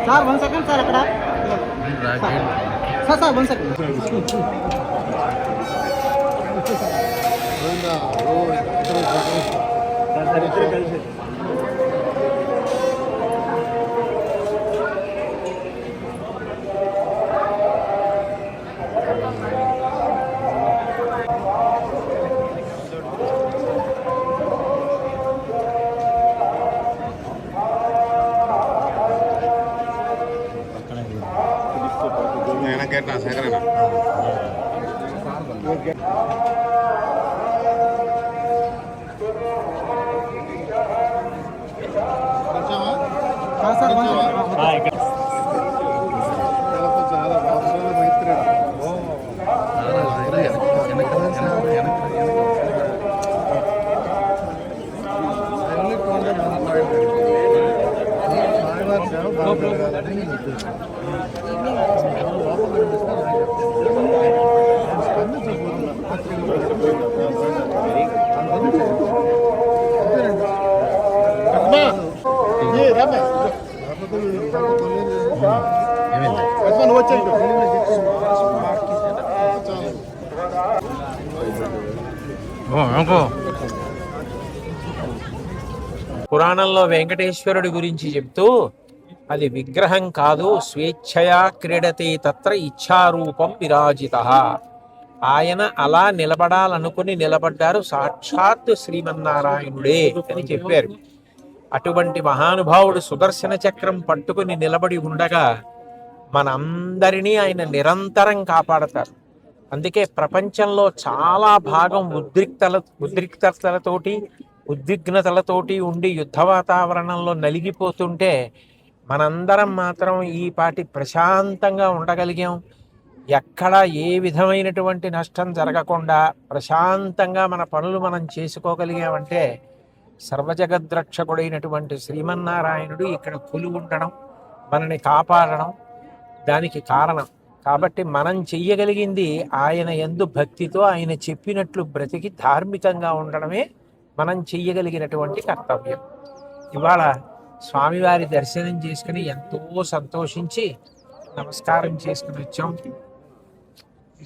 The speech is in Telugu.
సార్ 1 సెకండ్ సార్ అక్కడ సార్ 1 సెకండ్ కలిసి కేటా సేకరణ పురాణంలో వెంకటేశ్వరుడి గురించి చెప్తూ అది విగ్రహం కాదు, స్వేచ్ఛయా క్రీడతే తత్ర ఇచ్ఛారూపం విరాజితః. ఆయన అలా నిలబడాలనుకుని నిలబడ్డారు, సాక్షాత్ శ్రీమన్నారాయణుడే అని చెప్పారు. అటువంటి మహానుభావుడు సుదర్శన చక్రం పట్టుకుని నిలబడి ఉండగా మనందరినీ ఆయన నిరంతరం కాపాడతారు. అందుకే ప్రపంచంలో చాలా భాగం ఉద్రిక్తతలతోటి ఉద్విగ్నతలతోటి ఉండి యుద్ధ వాతావరణంలో నలిగిపోతుంటే మనందరం మాత్రం ఈ పాటి ప్రశాంతంగా ఉండగలిగాం. ఎక్కడ ఏ విధమైనటువంటి నష్టం జరగకుండా ప్రశాంతంగా మన పనులు మనం చేసుకోగలిగామంటే సర్వజగద్రక్షకుడైనటువంటి శ్రీమన్నారాయణుడు ఇక్కడ కొలువుండడం, మనని కాపాడడం దానికి కారణం. కాబట్టి మనం చెయ్యగలిగింది ఆయన యందు భక్తితో ఆయన చెప్పినట్లు బ్రతికి ధార్మికంగా ఉండడమే మనం చెయ్యగలిగినటువంటి కర్తవ్యం. ఇవాళ స్వామివారి దర్శనం చేసుకుని ఎంతో సంతోషించి నమస్కారం చేసుకుని వచ్చాం.